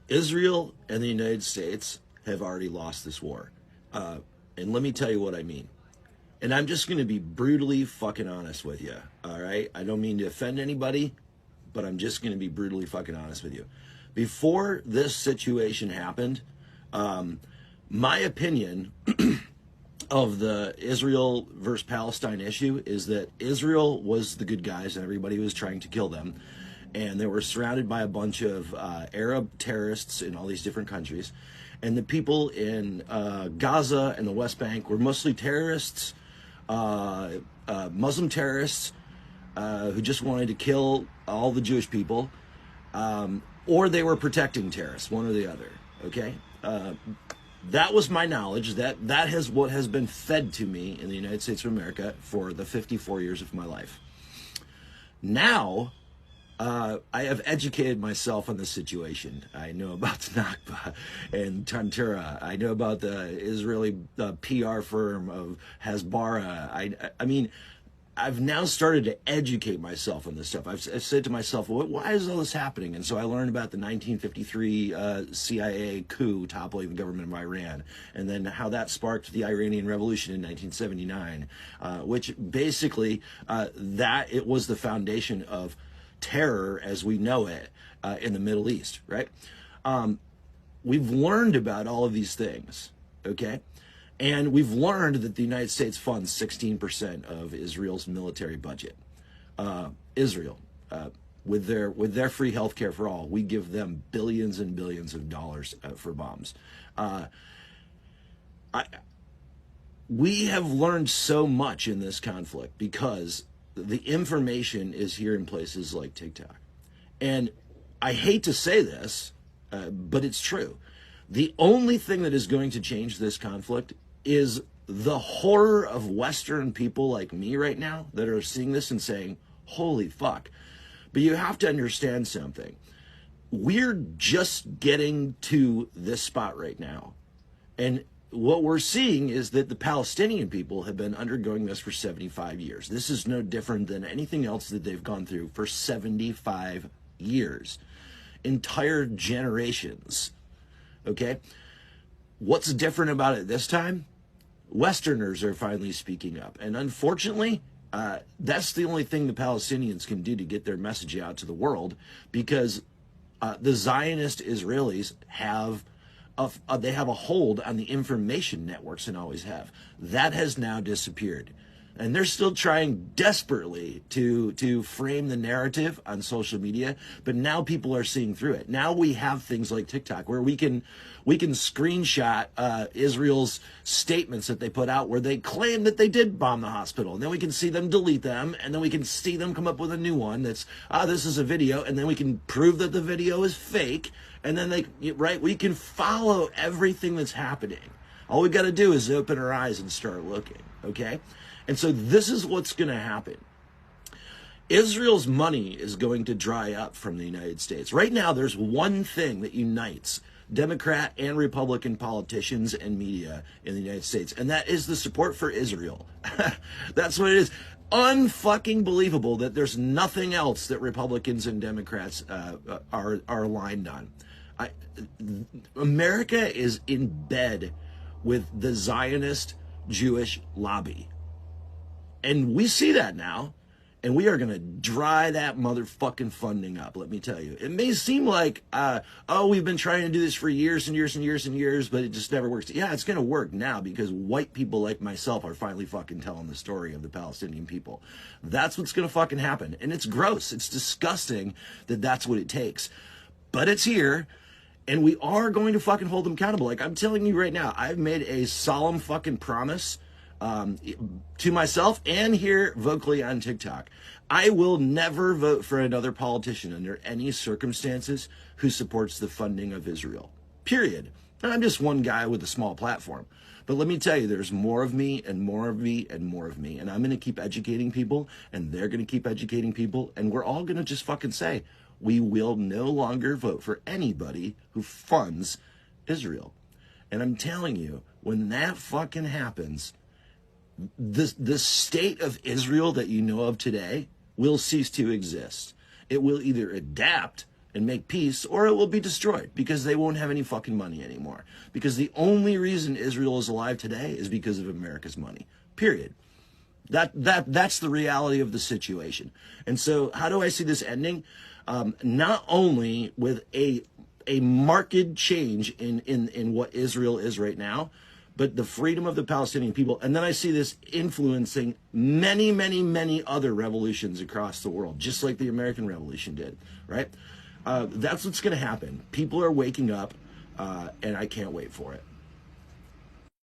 Israel and the United States have already lost this war. And let me tell you what I mean. And I'm just going to be brutally fucking honest with you, all right? I don't mean to offend anybody, but I'm just going to be brutally fucking honest with you. Before this situation happened, my opinion of the Israel versus Palestine issue is that Israel was the good guys and everybody was trying to kill them. And they were surrounded by a bunch of Arab terrorists in all these different countries. And the people in Gaza and the West Bank were mostly terrorists, Muslim terrorists who just wanted to kill all the Jewish people, or they were protecting terrorists, one or the other, okay? That was my knowledge. That has what has been fed to me in the United States of America for the 54 years of my life. Now, I have educated myself on the situation. I know about Nakba and Tantura. I know about the Israeli PR firm of Hasbara. I mean, I've now started to educate myself on this stuff. I've said to myself, well, why is all this happening? And so I learned about the 1953 CIA coup toppling the government of Iran, and then how that sparked the Iranian Revolution in 1979, which basically that it was the foundation of terror as we know it in the Middle East, right? We've learned about all of these things, okay? And we've learned that the United States funds 16% of Israel's military budget. Israel, with their free health care for all, we give them billions and billions of dollars for bombs. We have learned so much in this conflict because the information is here in places like TikTok. And I hate to say this, but it's true. The only thing that is going to change this conflict is the horror of Western people like me right now that are seeing this and saying, holy fuck. But you have to understand something. We're just getting to this spot right now. And what we're seeing is that the Palestinian people have been undergoing this for 75 years. This is no different than anything else that they've gone through for 75 years. Entire generations. Okay? What's different about it this time? Westerners are finally speaking up. And unfortunately, that's the only thing the Palestinians can do to get their message out to the world, because the Zionist Israelis have they have a hold on the information networks and always have. That has now disappeared. And they're still trying desperately to frame the narrative on social media, but now people are seeing through it. Now we have things like TikTok where we can screenshot Israel's statements that they put out where they claim that they did bomb the hospital. And then we can see them delete them, and then we can see them come up with a new one that's, this is a video, and then we can prove that the video is fake, and then we can follow everything that's happening. All we got to do is open our eyes and start looking, okay? And so this is what's going to happen. Israel's money is going to dry up from the United States. Right now, there's one thing that unites Democrat and Republican politicians and media in the United States, and that is the support for Israel. That's what it is. Unfucking believable that there's nothing else that Republicans and Democrats are aligned on. America is in bed with the Zionist Jewish lobby. And we see that now, and we are going to dry that motherfucking funding up, let me tell you. It may seem like, we've been trying to do this for years and years and years and years, but it just never works. Yeah, it's going to work now because white people like myself are finally fucking telling the story of the Palestinian people. That's what's going to fucking happen. And it's gross. It's disgusting that that's what it takes. But it's here, and we are going to fucking hold them accountable. Like, I'm telling you right now, I've made a solemn fucking promise to myself and here vocally on TikTok. I will never vote for another politician under any circumstances who supports the funding of Israel. Period. And I'm just one guy with a small platform. But let me tell you, there's more of me and more of me and more of me. And I'm going to keep educating people, and they're going to keep educating people. And we're all going to just fucking say, we will no longer vote for anybody who funds Israel. And I'm telling you, when that fucking happens, the state of Israel that you know of today will cease to exist. It will either adapt and make peace, or it will be destroyed because they won't have any fucking money anymore. Because the only reason Israel is alive today is because of America's money. Period. That's the reality of the situation. And so how do I see this ending? Not only with a marked change in what Israel is right now, but the freedom of the Palestinian people. And then I see this influencing many, many, many other revolutions across the world, just like the American Revolution did, right? That's what's going to happen. People are waking up, and I can't wait for it.